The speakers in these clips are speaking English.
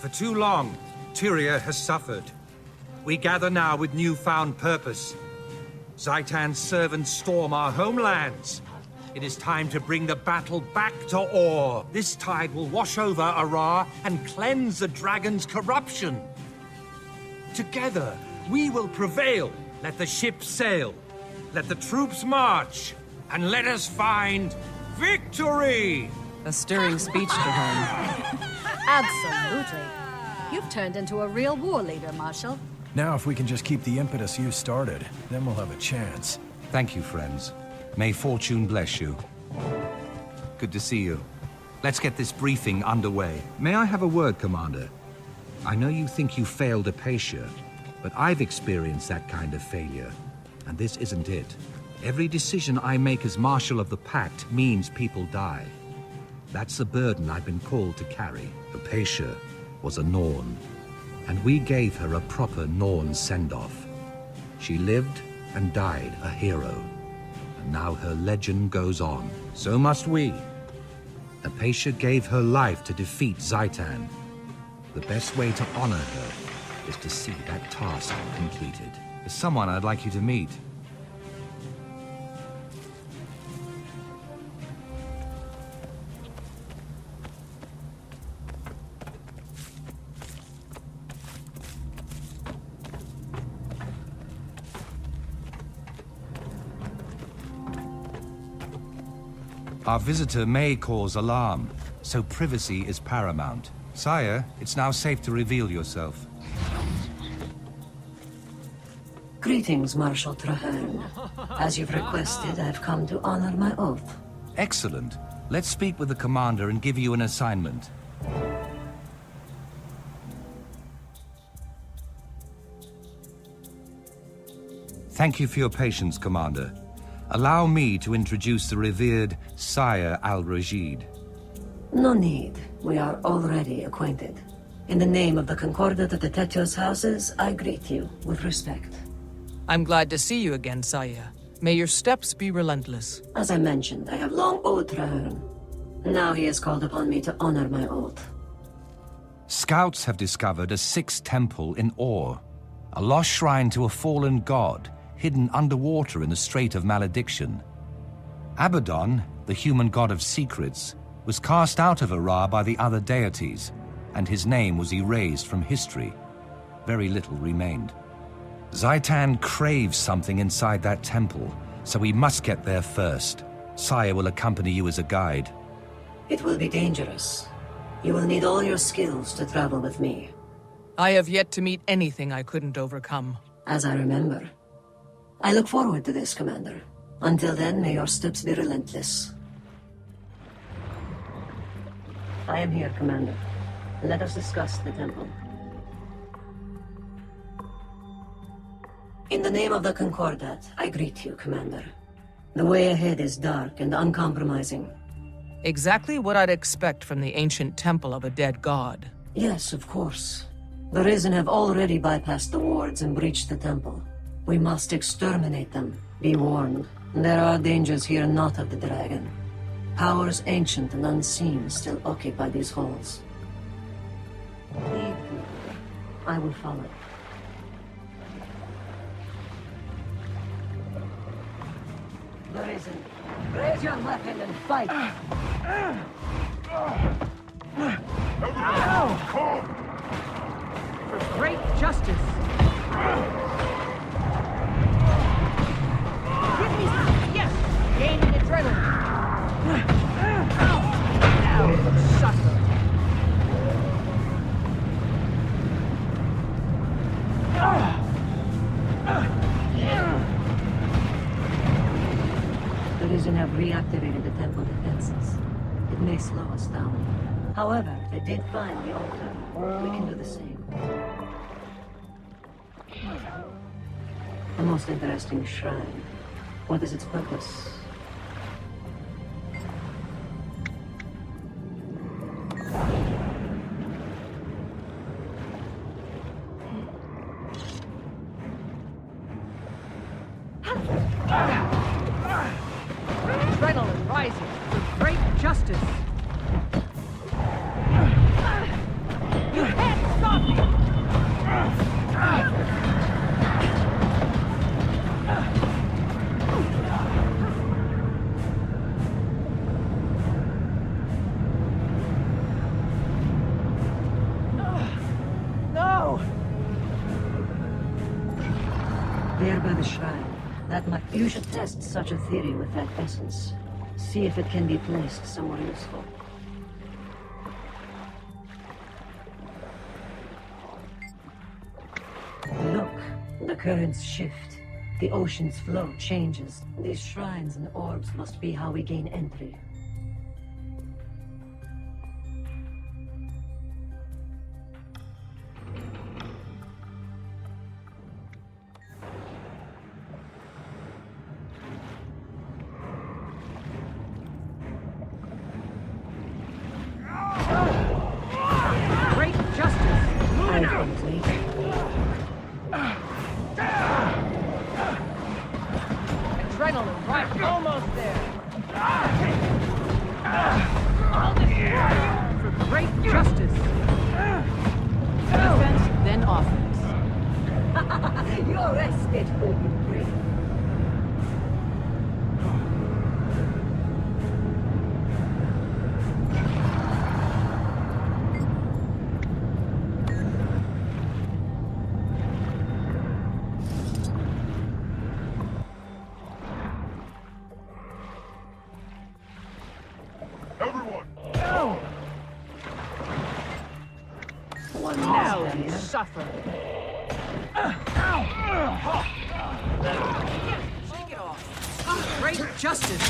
For too long, Tyria has suffered. We gather now with newfound purpose. Zaitan's servants storm our homelands. It is time to bring the battle back to Or. This tide will wash over Arar and cleanse the dragon's corruption. Together, we will prevail. Let the ships sail. Let the troops march. And let us find victory! A stirring speech to him. Absolutely. You've turned into a real war leader, Marshal. Now if we can just keep the impetus you started, then we'll have a chance. Thank you, friends. May fortune bless you. Good to see you. Let's get this briefing underway. May I have a word, Commander? I know you think you failed Apatia, but I've experienced that kind of failure, and this isn't it. Every decision I make as Marshal of the Pact means people die. That's the burden I've been called to carry. Apatia was a Norn, and we gave her a proper Norn send-off. She lived and died a hero, and now her legend goes on. So must we. Apatia gave her life to defeat Zaitan. The best way to honor her is to see that task completed. There's someone I'd like you to meet. Our visitor may cause alarm, so privacy is paramount. Sire, it's now safe to reveal yourself. Greetings, Marshal Traherne. As you've requested, I've come to honor my oath. Excellent. Let's speak with the commander and give you an assignment. Thank you for your patience, Commander. Allow me to introduce the revered Sire Al-Rashid. No need. We are already acquainted. In the name of the Concordat of the Tetos houses, I greet you with respect. I'm glad to see you again, Saya. May your steps be relentless. As I mentioned, I have long owed Traherne. Now he has called upon me to honor my oath. Scouts have discovered a sixth temple in Or, a lost shrine to a fallen god, hidden underwater in the Strait of Malediction. Abaddon, the human god of secrets, was cast out of Arar by the other deities, and his name was erased from history. Very little remained. Zaitan craves something inside that temple, so we must get there first. Sire will accompany you as a guide. It will be dangerous. You will need all your skills to travel with me. I have yet to meet anything I couldn't overcome. As I remember. I look forward to this, Commander. Until then, may your steps be relentless. I am here, Commander. Let us discuss the temple. In the name of the Concordat, I greet you, Commander. The way ahead is dark and uncompromising. Exactly what I'd expect from the ancient temple of a dead god. Yes, of course. The Risen have already bypassed the wards and breached the temple. We must exterminate them. Be warned. There are dangers here not of the dragon. Powers ancient and unseen still occupy these halls. Lead me. I will follow. The Risen. Raise your weapon and fight! For great justice! Give me some! Yes! Gaining adrenaline! Now, sucker! The Risen have reactivated the temple defenses. It may slow us down. However, they did find the altar. We can do the same. A most interesting shrine. What is its purpose? Adrenaline rising with great justice! You can't There by the shrine. That might... You should test such a theory with that essence. See if it can be placed somewhere useful. Look, the currents shift. The ocean's flow changes. These shrines and orbs must be how we gain entry. Great justice! Moving out! Adrenaline, right? Almost there. For great justice. Defense, then offense. Your respite will be great. One Now last you barrier. suffer. Shake it off. Great justice.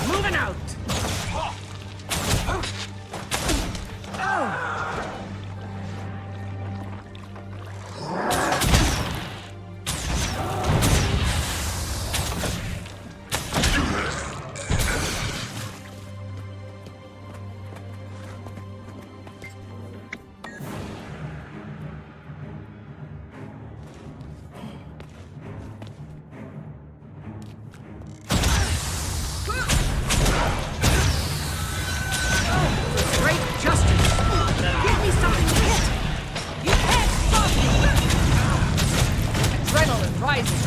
Moving out. Great justice! Give me something to hit! You can't stop me! Adrenaline rising!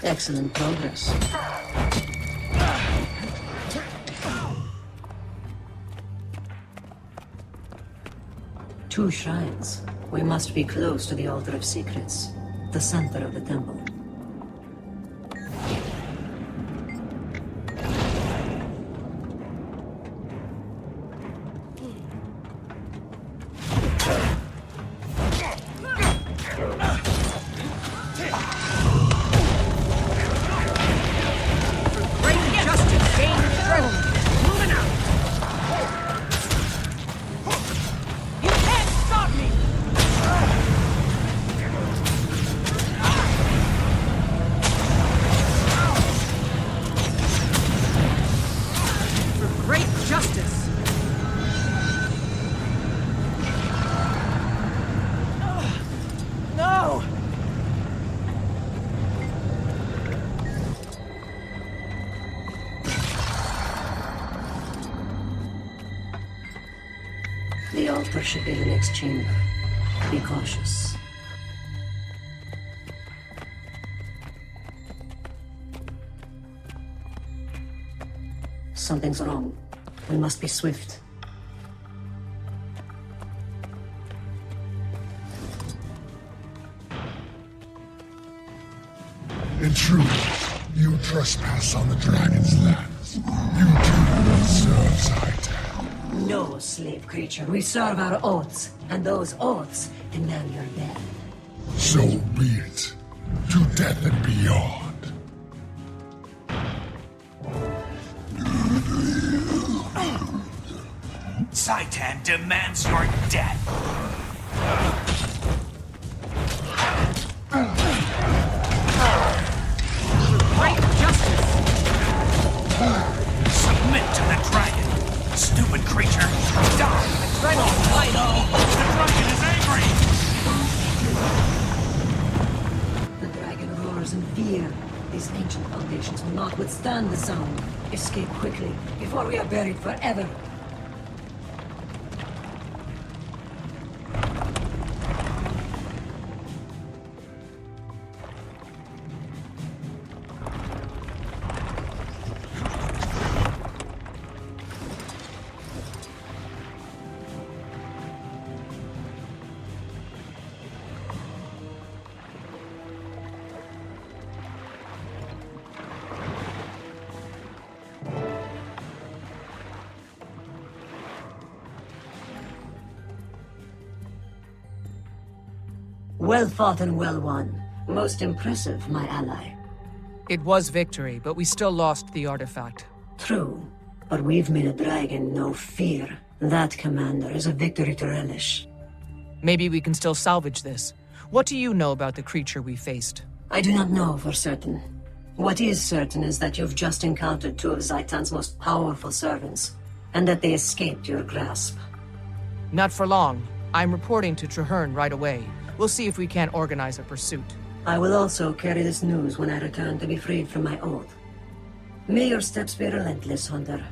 Excellent progress. Two shrines. We must be close to the Altar of Secrets, the center of the temple. Great justice! Gain adrenaline! Moving out! You can't stop me! For great justice! No! The altar should be the next chamber. Be cautious. Something's wrong. We must be swift. Intruder, you trespass on the dragon's lands. You do serve Zaitan. No, slave creature. We serve our oaths, and those oaths demand your death. So be it. To death and beyond. Zaitan demands your death. Great justice! Submit to the dragon. fear. These ancient foundations will not withstand the sound. Escape quickly, before we are buried forever. Well fought and well won. Most impressive, my ally. It was victory, but we still lost the artifact. True, but we've made a dragon no fear. That, Commander, is a victory to relish. Maybe we can still salvage this. What do you know about the creature we faced? I do not know for certain. What is certain is that you've just encountered two of Zaitan's most powerful servants, and that they escaped your grasp. Not for long. I'm reporting to Traherne right away. We'll see if we can't organize a pursuit. I will also carry this news when I return to be freed from my oath. May your steps be relentless, Hunter.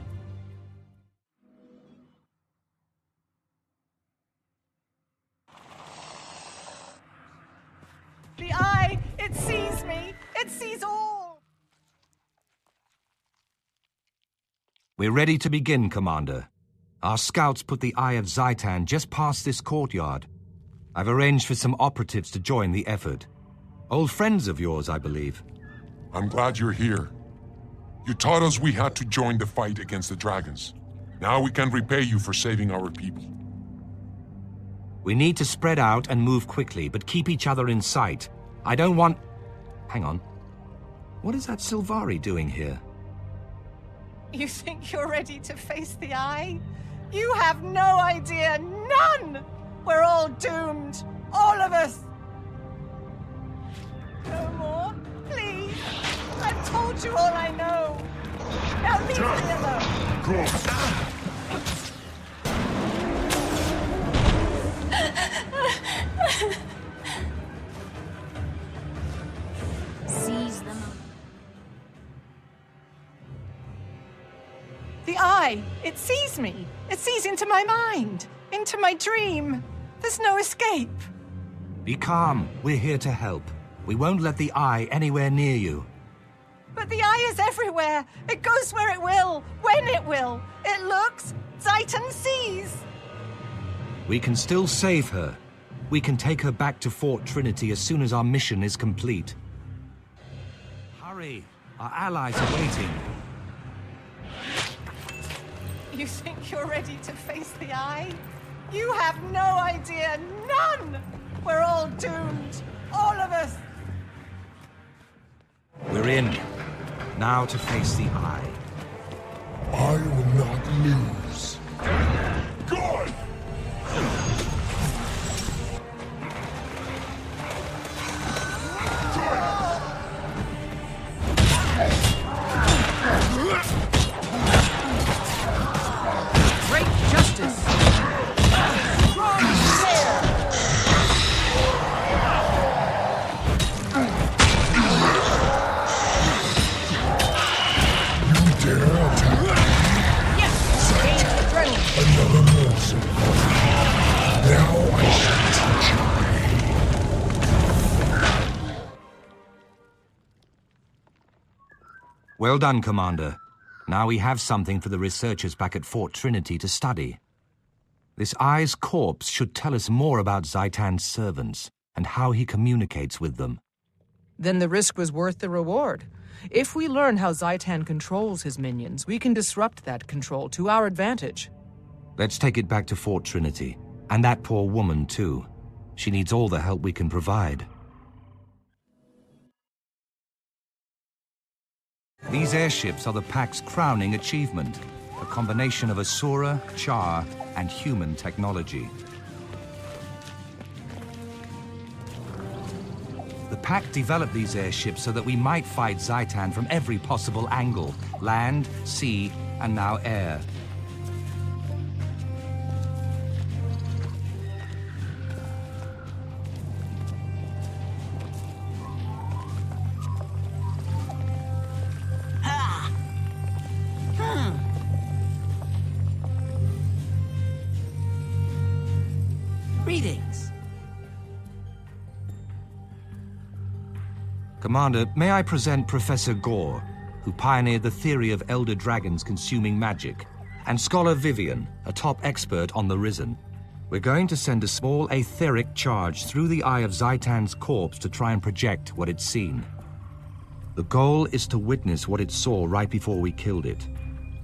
The eye! It sees me! It sees all! We're ready to begin, Commander. Our scouts put the Eye of Zaitan just past this courtyard. I've arranged for some operatives to join the effort. Old friends of yours, I believe. I'm glad you're here. You taught us we had to join the fight against the dragons. Now we can repay you for saving our people. We need to spread out and move quickly, but keep each other in sight. I don't want... Hang on. What is that Sylvari doing here? You think you're ready to face the eye? You have no idea, none! We're all doomed, all of us! No more, please. I've told you all I know. Now leave me alone. Seize them. The eye, it sees me. It sees into my mind, into my dream. There's no escape. Be calm. We're here to help. We won't let the Eye anywhere near you. But the eye is everywhere. It goes where it will, when it will. It looks, Zaitan sees. We can still save her. We can take her back to Fort Trinity as soon as our mission is complete. Hurry! Our allies are waiting. You think you're ready to face the eye? You have no idea, none! We're all doomed, all of us! We're in. Now to face the Eye. I will not lose. Good! Great justice! Another morsel. Now I shall teach you. Well done, Commander. Now we have something for the researchers back at Fort Trinity to study. This Eye's corpse should tell us more about Zaitan's servants and how he communicates with them. Then the risk was worth the reward. If we learn how Zaitan controls his minions, we can disrupt that control to our advantage. Let's take it back to Fort Trinity. And that poor woman, too. She needs all the help we can provide. These airships are the Pack's crowning achievement. A combination of Asura, Char, and human technology. The Pack developed these airships so that we might fight Zaitan from every possible angle. Land, sea, and now air. Commander, may I present Professor Gore, who pioneered the theory of elder dragons consuming magic, and Scholar Vivian, a top expert on the Risen. We're going to send a small etheric charge through the eye of Zaitan's corpse to try and project what it's seen. The goal is to witness what it saw right before we killed it.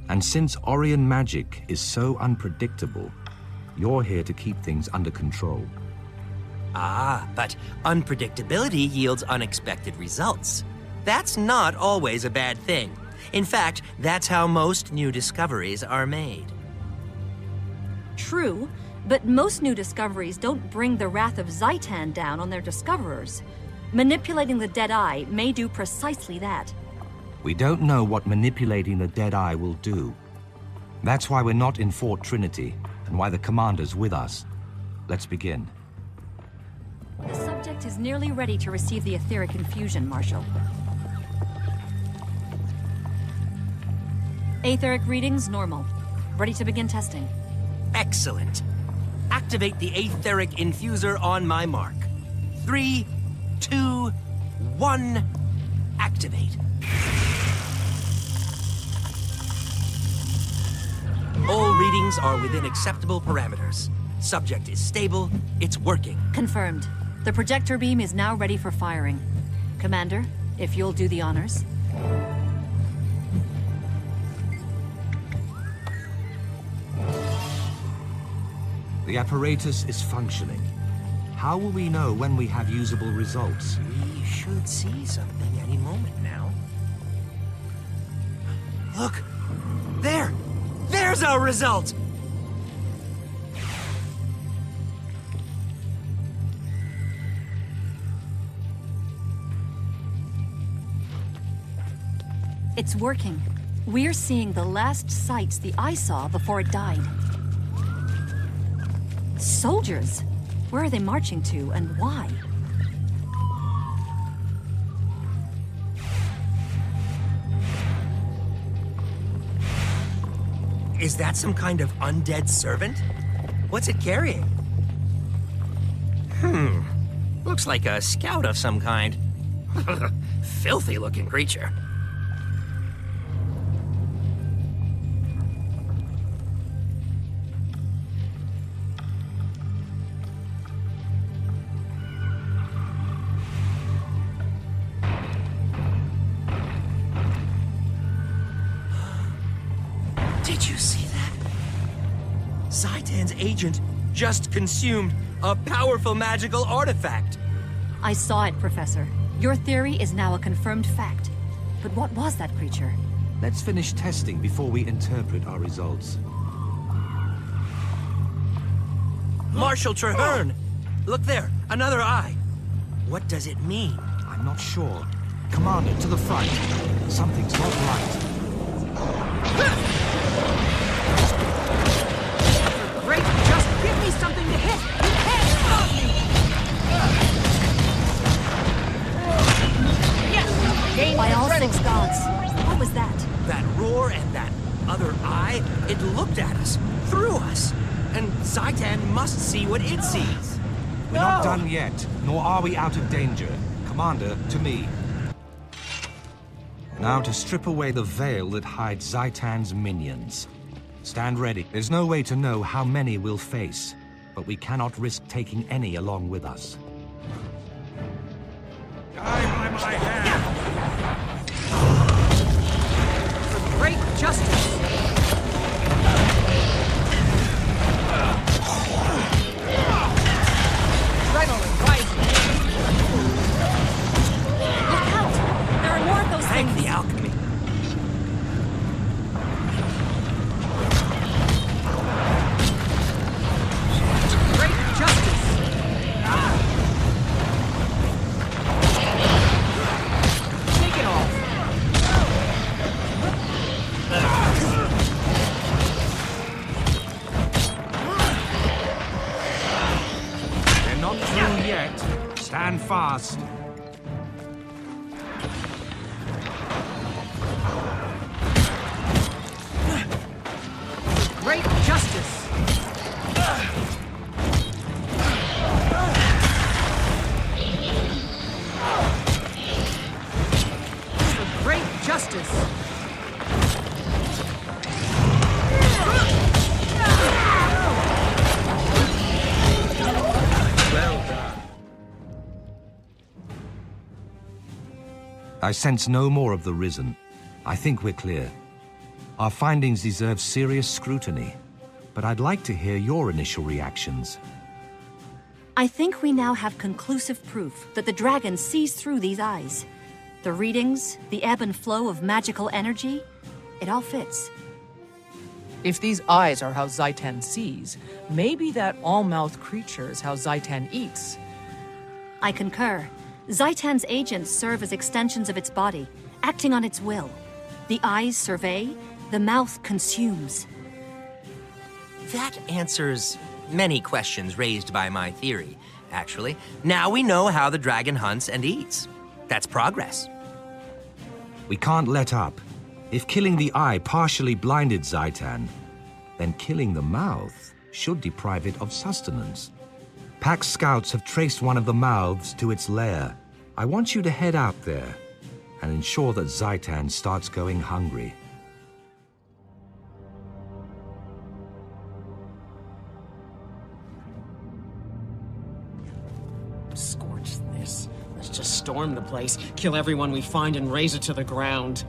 And since Orion magic is so unpredictable, you're here to keep things under control. Ah, but unpredictability yields unexpected results. That's not always a bad thing. In fact, that's how most new discoveries are made. True, but most new discoveries don't bring the wrath of Zaitan down on their discoverers. Manipulating the dead eye may do precisely that. We don't know what manipulating the dead eye will do. That's why we're not in Fort Trinity, and why the commander's with us. Let's begin. The subject is nearly ready to receive the etheric infusion, Marshal. Etheric readings normal. Ready to begin testing. Excellent. Activate the etheric infuser on my mark. 3, 2, 1, activate. All readings are within acceptable parameters. Subject is stable, it's working. Confirmed. The projector beam is now ready for firing. Commander, if you'll do the honors. The apparatus is functioning. How will we know when we have usable results? We should see something any moment now. Look! There! There's our result! It's working. We're seeing the last sights the eye saw before it died. Soldiers! Where are they marching to, and why? Is that some kind of undead servant? What's it carrying? Looks like a scout of some kind. Filthy-looking creature. Did you see that? Zaitan's agent just consumed a powerful magical artifact. I saw it, Professor. Your theory is now a confirmed fact. But what was that creature? Let's finish testing before we interpret our results. Marshal Traherne! Look there, another eye. What does it mean? I'm not sure. Commander, to the front. Something's not right. Great, just give me something to hit! You can't stop me! Yes! Gain By all adrenaline. 6 gods, what was that? That roar and that other eye, it looked at us, through us. And Zaitan must see what it sees. We're not done yet, nor are we out of danger. Commander, to me. Now to strip away the veil that hides Zaitan's minions. Stand ready. There's no way to know how many we'll face, but we cannot risk taking any along with us. Die by my hand! For great justice! Adrenaline rising! Look out! There are more of those Thank things! the alchemy. Great justice! Take it off! They're not through yet. Stand fast. Great justice! justice. I sense no more of the Risen. I think we're clear. Our findings deserve serious scrutiny, but I'd like to hear your initial reactions. I think we now have conclusive proof that the dragon sees through these eyes. The readings, the ebb and flow of magical energy, it all fits. If these eyes are how Zaitan sees, maybe that all-mouth creature is how Zaitan eats. I concur. Zaitan's agents serve as extensions of its body, acting on its will. The eyes survey, the mouth consumes. That answers many questions raised by my theory, actually. Now we know how the dragon hunts and eats. That's progress. We can't let up. If killing the eye partially blinded Zaitan, then killing the mouth should deprive it of sustenance. Pack scouts have traced one of the mouths to its lair. I want you to head out there and ensure that Zaitan starts going hungry. Scorch this. Let's just storm the place, kill everyone we find, and raze it to the ground.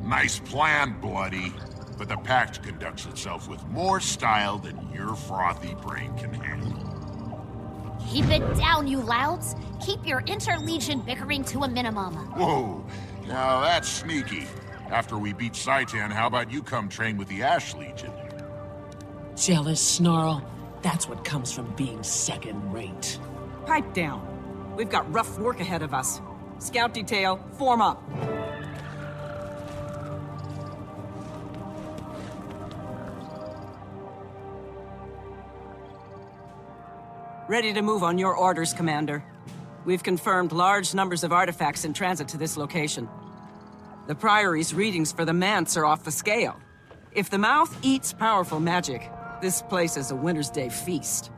Nice plan, Bloody. But the Pact conducts itself with more style than your frothy brain can handle. Keep it down, you louds. Keep your interlegion bickering to a minimum. Whoa, now that's sneaky. After we beat Zaitan, how about you come train with the Ash Legion? Jealous snarl. That's what comes from being second-rate. Pipe down. We've got rough work ahead of us. Scout detail, form up. Ready to move on your orders, Commander. We've confirmed large numbers of artifacts in transit to this location. The Priory's readings for the Manse are off the scale. If the mouth eats powerful magic, this place is a Winter's Day feast.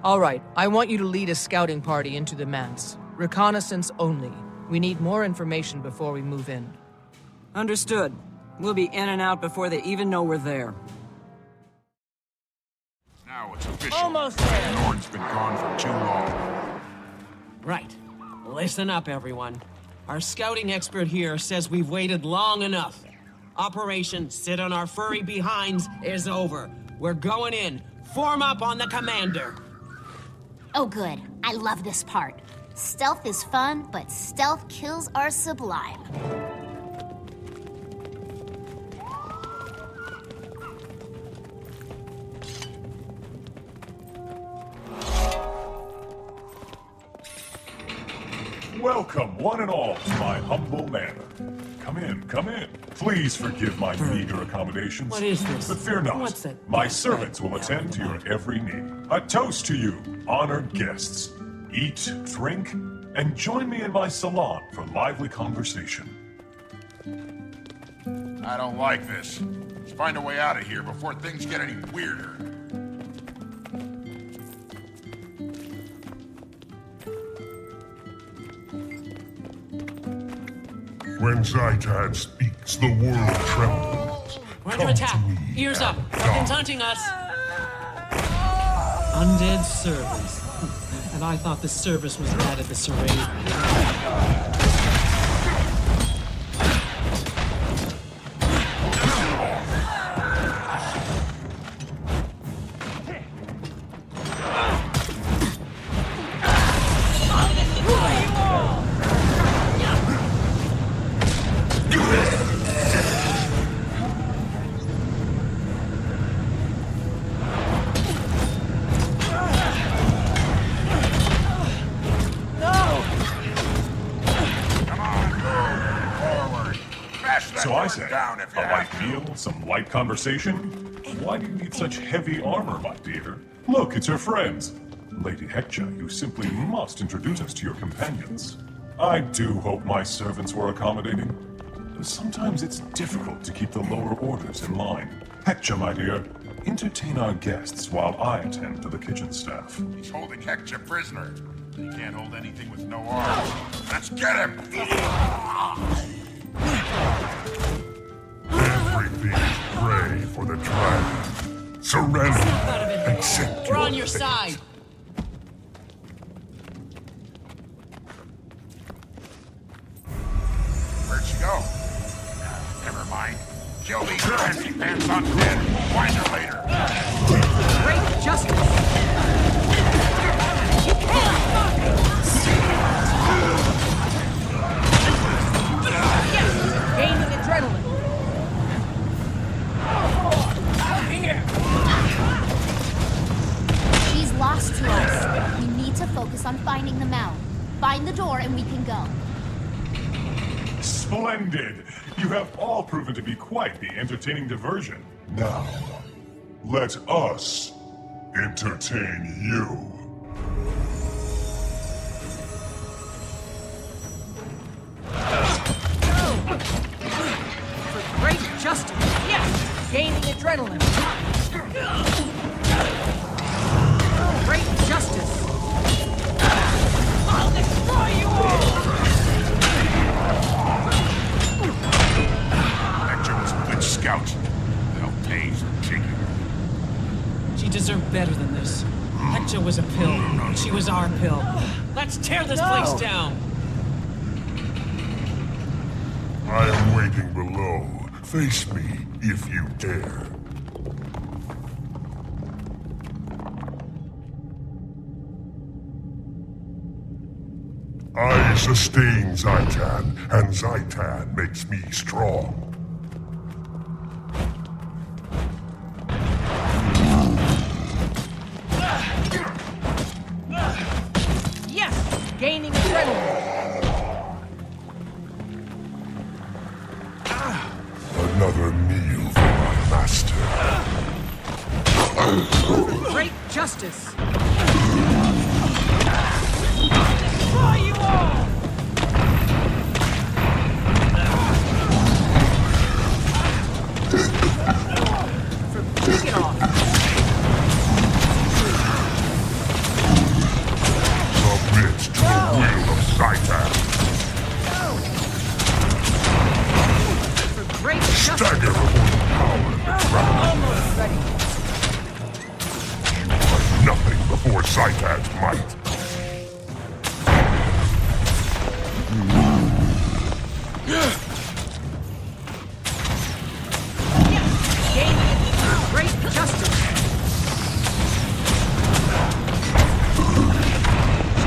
All right, I want you to lead a scouting party into the Manse. Reconnaissance only. We need more information before we move in. Understood. We'll be in and out before they even know we're there. Now it's official. Almost there. Norn's been gone for too long. Right. Listen up, everyone. Our scouting expert here says we've waited long enough. Operation Sit on Our Furry Behinds is over. We're going in. Form up on the commander. Oh, good. I love this part. Stealth is fun, but stealth kills are sublime. Welcome, one and all, to my humble manor. Come in, come in. Please forgive my meager accommodations. What is this? But fear not. What's that? My servants will attend to your every need. A toast to you, honored guests. Eat, drink, and join me in my salon for lively conversation. I don't like this. Let's find a way out of here before things get any weirder. When Zaitan speaks, the world trembles. We're under attack. Ears up. Something's hunting us. Undead servants. And I thought the service was bad at the charade. So I say, a light meal, some light conversation? Why do you need such heavy armor, my dear? Look, it's your friends. Lady Hekja, you simply must introduce us to your companions. I do hope my servants were accommodating. Sometimes it's difficult to keep the lower orders in line. Hekja, my dear, entertain our guests while I attend to the kitchen staff. He's holding Hekja prisoner. He can't hold anything with no arms. Let's get him! the dragon. Surrender. Snap out of it. Accept We're on your your fate. side. Where'd she go? Never mind. Kill these fancy pants on dead. Find her later. Great justice! Yes! Gaining adrenaline! She's lost to us. We need to focus on finding them out. Find the door and we can go. Splendid! You have all proven to be quite the entertaining diversion. Now, let us entertain you. For great justice! Yes! Gaining adrenaline! Great justice! I'll destroy you all! Hector was a good scout. They'll pay for taking her. She deserved better than this. Hector was a pill, and she was our pill. Let's tear this place down! I am waiting below. Face me if you dare. I sustain Zaitan, and Zaitan makes me strong. Yes! Gaining adrenaline! Another meal for my master. Great justice! Destroy you all! Take it off! Submit to the will of Zaitan. For great Stagger justice! before the power of the dragon. Almost ready. You are nothing before Zaitan's might. Gaining great justice!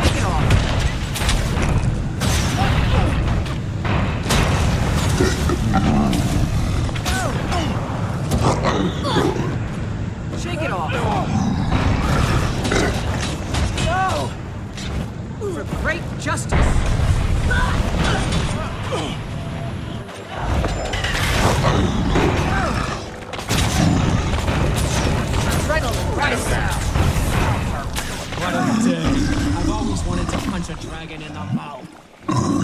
Shake it off! Shake it off! No! For great justice! Adrenaline rising! What a day. I've always wanted to punch a dragon in the mouth.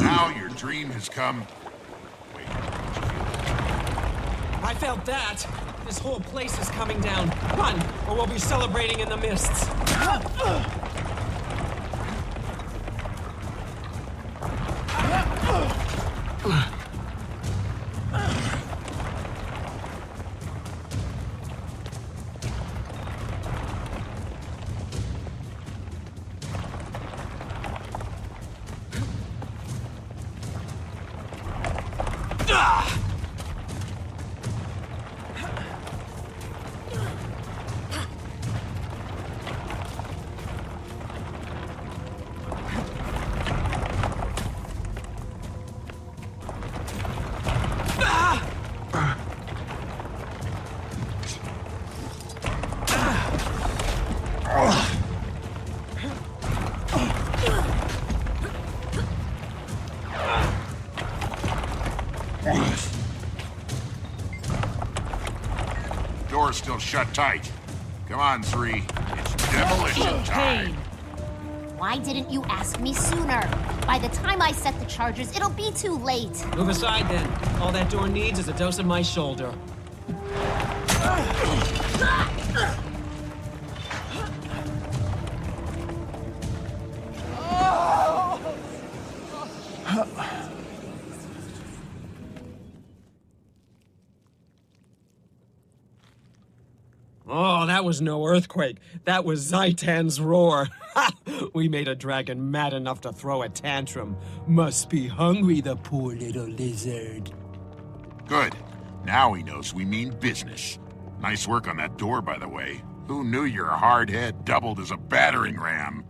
Now your dream has come. I felt that. This whole place is coming down. Run, or we'll be celebrating in the mists. Door's still shut tight. Come on, 3. It's demolition time. Why didn't you ask me sooner? By the time I set the charges, it'll be too late. Move aside then. All that door needs is a dose of my shoulder. Oh, that was no earthquake. That was Zaitan's roar. We made a dragon mad enough to throw a tantrum. Must be hungry, the poor little lizard. Good. Now he knows we mean business. Nice work on that door, by the way. Who knew your hard head doubled as a battering ram?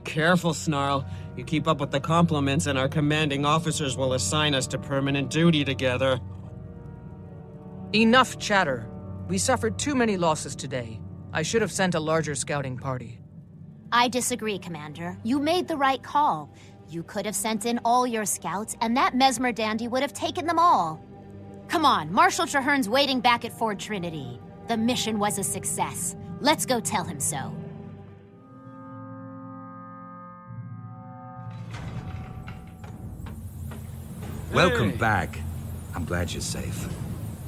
Careful, Snarl. You keep up with the compliments and our commanding officers will assign us to permanent duty together. Enough chatter. We suffered too many losses today. I should have sent a larger scouting party. I disagree, Commander. You made the right call. You could have sent in all your scouts, and that Mesmer dandy would have taken them all. Come on, Marshal Traherne's waiting back at Fort Trinity. The mission was a success. Let's go tell him so. Welcome back. I'm glad you're safe.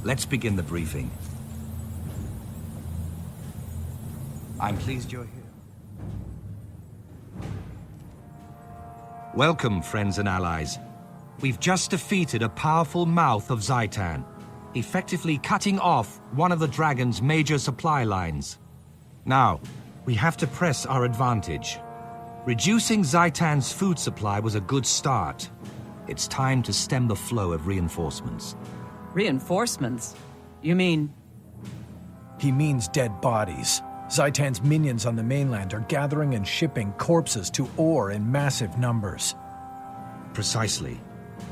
Let's begin the briefing. I'm pleased you're here. Welcome, friends and allies. We've just defeated a powerful mouth of Zaitan, effectively cutting off one of the dragon's major supply lines. Now, we have to press our advantage. Reducing Zaitan's food supply was a good start. It's time to stem the flow of reinforcements. Reinforcements? You mean... He means dead bodies. Zaitan's minions on the mainland are gathering and shipping corpses to Ore in massive numbers. Precisely.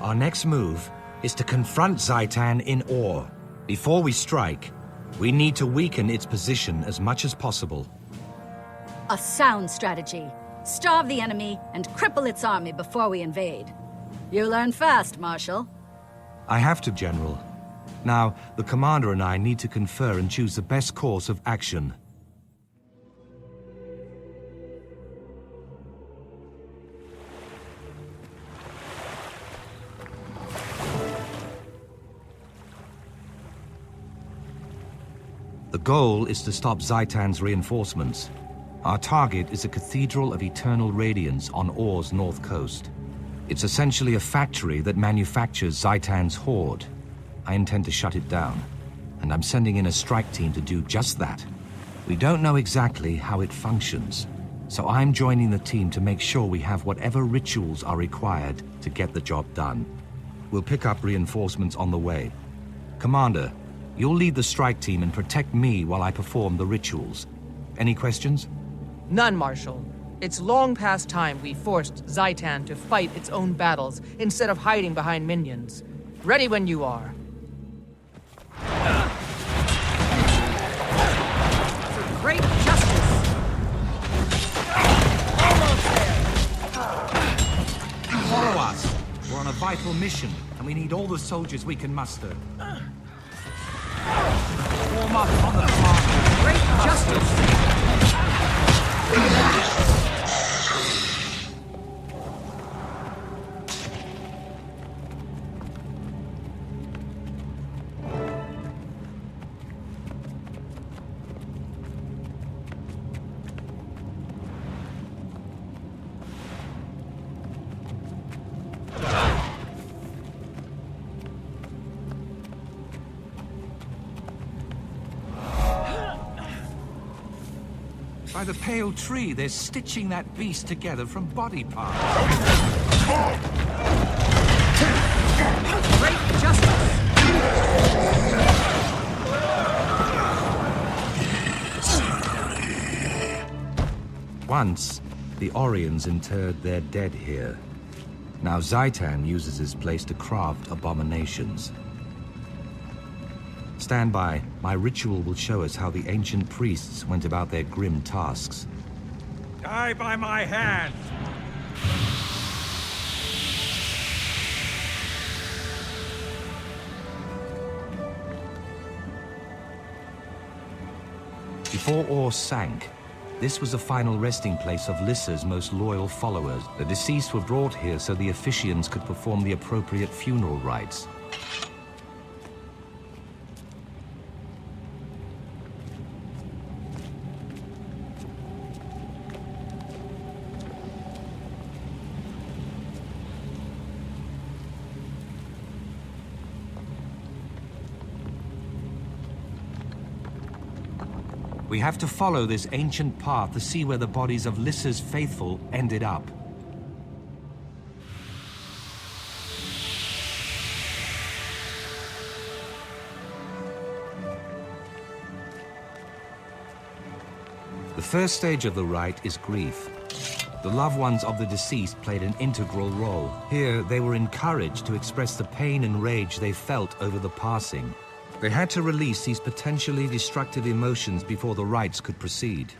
Our next move is to confront Zaitan in Ore. Before we strike, we need to weaken its position as much as possible. A sound strategy. Starve the enemy and cripple its army before we invade. You learn fast, Marshal. I have to, General. Now, the Commander and I need to confer and choose the best course of action. The goal is to stop Zaitan's reinforcements. Our target is a Cathedral of Eternal Radiance on Ore's north coast. It's essentially a factory that manufactures Zaitan's horde. I intend to shut it down, and I'm sending in a strike team to do just that. We don't know exactly how it functions, so I'm joining the team to make sure we have whatever rituals are required to get the job done. We'll pick up reinforcements on the way. Commander, you'll lead the strike team and protect me while I perform the rituals. Any questions? None, Marshal. It's long past time we forced Zaitan to fight its own battles instead of hiding behind minions. Ready when you are. For great justice! Almost there! Follow us. We're on a vital mission, and we need all the soldiers we can muster. Warm up on the command. Great justice! By the pale tree, they're stitching that beast together from body parts. Great justice! Once, the Orions interred their dead here. Now Zaitan uses this place to craft abominations. Stand by. My ritual will show us how the ancient priests went about their grim tasks. Die by my hand! Before Ore sank, this was the final resting place of Lissa's most loyal followers. The deceased were brought here so the officiants could perform the appropriate funeral rites. We have to follow this ancient path to see where the bodies of Lissa's faithful ended up. The first stage of the rite is grief. The loved ones of the deceased played an integral role. Here, they were encouraged to express the pain and rage they felt over the passing. They had to release these potentially destructive emotions before the rites could proceed.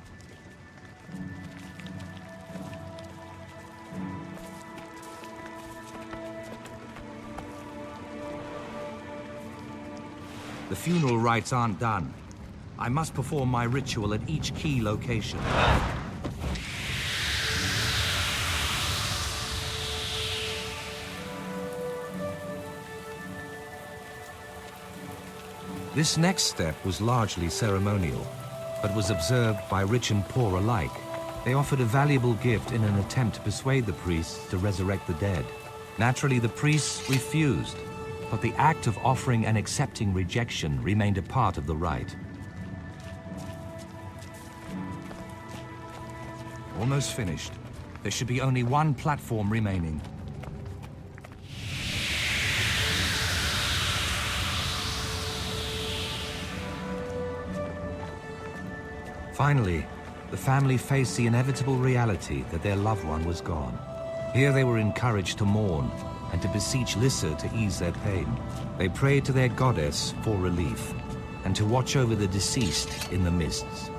The funeral rites aren't done. I must perform my ritual at each key location. This next step was largely ceremonial, but was observed by rich and poor alike. They offered a valuable gift in an attempt to persuade the priests to resurrect the dead. Naturally, the priests refused, but the act of offering and accepting rejection remained a part of the rite. Almost finished. There should be only one platform remaining. Finally, the family faced the inevitable reality that their loved one was gone. Here they were encouraged to mourn and to beseech Lissa to ease their pain. They prayed to their goddess for relief and to watch over the deceased in the mists.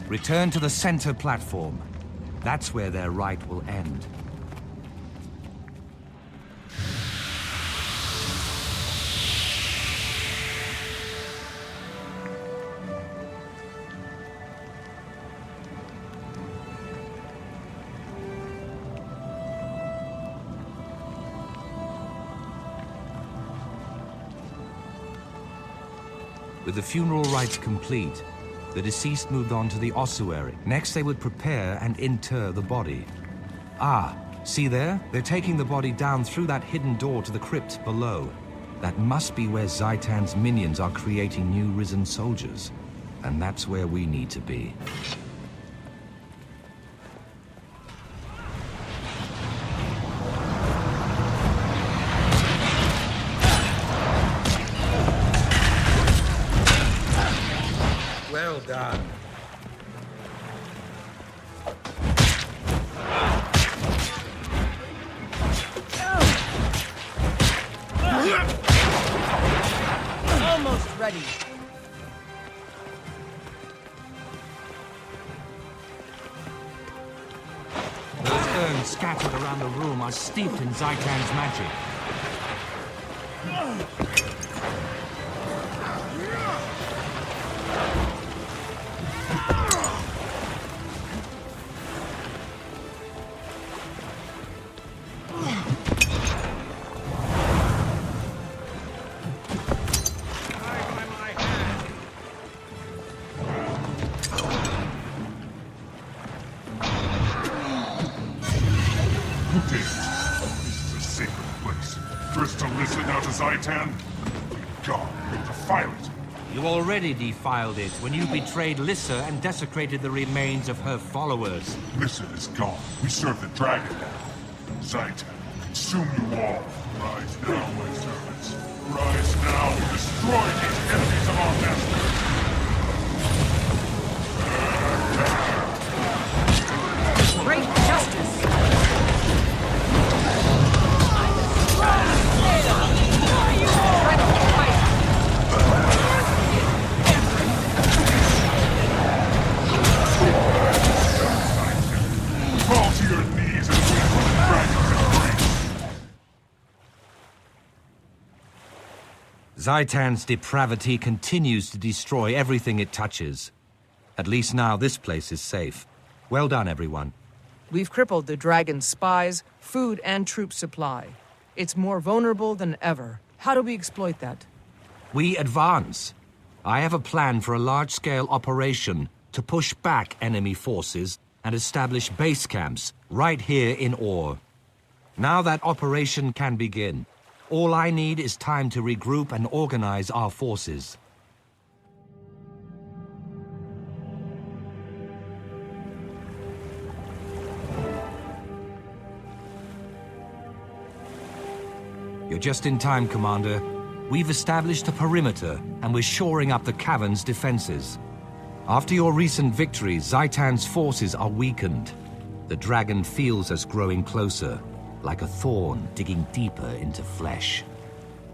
Return to the center platform. That's where their rite will end. With the funeral rites complete, the deceased moved on to the ossuary. Next, they would prepare and inter the body. Ah, see there? They're taking the body down through that hidden door to the crypt below. That must be where Zaitan's minions are creating new risen soldiers. And that's where we need to be. Well done. Almost ready. Those urns scattered around the room are steeped in Zaitan's magic. This is a sacred place. First to listen, now to Zaitan. God, you defile it. You already defiled it when you betrayed Lissa and desecrated the remains of her followers. Lissa is gone. We serve the dragon now. Zaitan will consume you all. Rise now, my servants. Rise now and destroy these enemies of our master. Great justice. Fall to your knees and wait for the dragon's embrace. Zaitan's depravity continues to destroy everything it touches. At least now this place is safe. Well done, everyone. We've crippled the dragon's spies, food, and troop supply. It's more vulnerable than ever. How do we exploit that? We advance. I have a plan for a large-scale operation to push back enemy forces and establish base camps right here in Or. Now that operation can begin. All I need is time to regroup and organize our forces. You're just in time, Commander. We've established a perimeter, and we're shoring up the cavern's defenses. After your recent victory, Zaitan's forces are weakened. The dragon feels us growing closer, like a thorn digging deeper into flesh.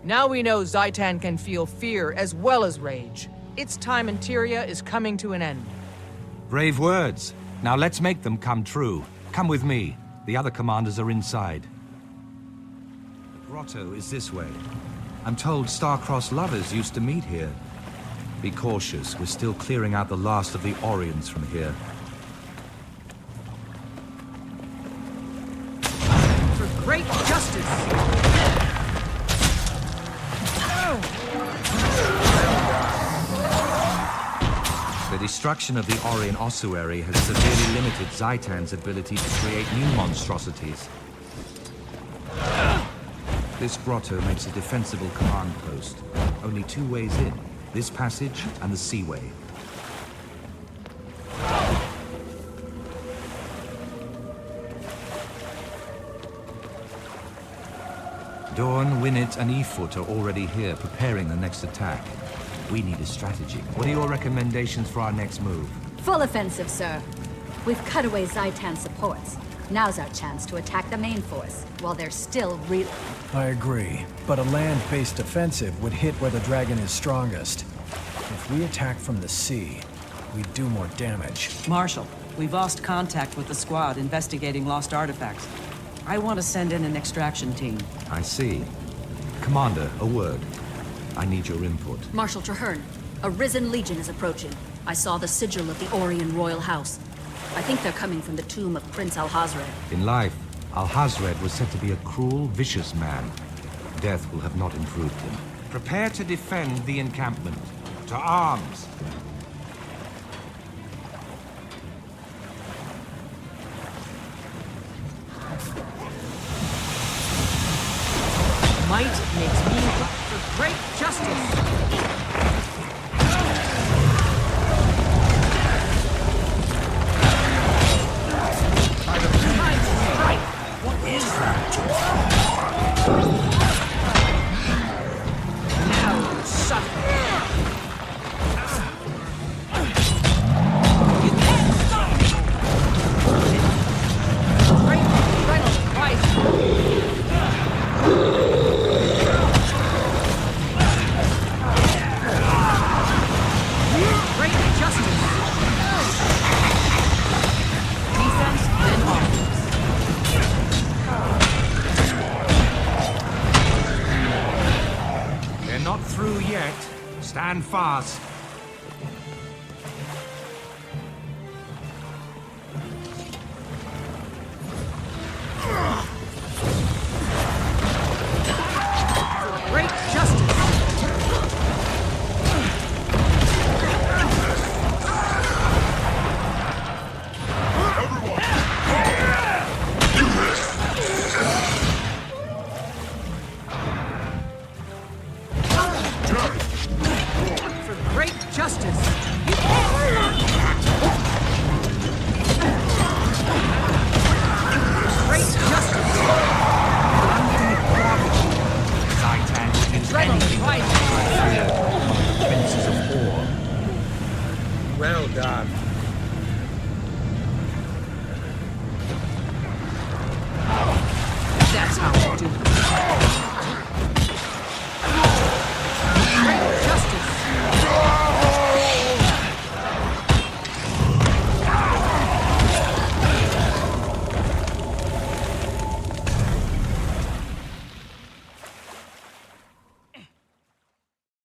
Now we know Zaitan can feel fear as well as rage. Its time in Tyria is coming to an end. Brave words. Now let's make them come true. Come with me. The other commanders are inside. The grotto is this way. I'm told star-crossed lovers used to meet here. Be cautious. We're still clearing out the last of the Orions from here. For great justice! The destruction of the Orion ossuary has severely limited Zaitan's ability to create new monstrosities. This grotto makes a defensible command post. Only 2 ways in, this passage and the seaway. Dorn, Winnet, and Efoot are already here, preparing the next attack. We need a strategy. What are your recommendations for our next move? Full offensive, sir. We've cut away Zaitan's supports. Now's our chance to attack the main force, while they're still reeling. I agree, but a land-based offensive would hit where the dragon is strongest. If we attack from the sea, we'd do more damage. Marshal, we've lost contact with the squad investigating lost artifacts. I want to send in an extraction team. I see. Commander, a word. I need your input. Marshal Traherne, a risen legion is approaching. I saw the sigil of the Orion royal house. I think they're coming from the tomb of Prince Alhazred. In life, Alhazred was said to be a cruel, vicious man. Death will have not improved him. Prepare to defend the encampment. To arms! Might makes me for great justice! What is that? Now you suffer! You can't stop me! Great Reynolds Christ! Not through yet. Stand fast. Great justice. For great justice.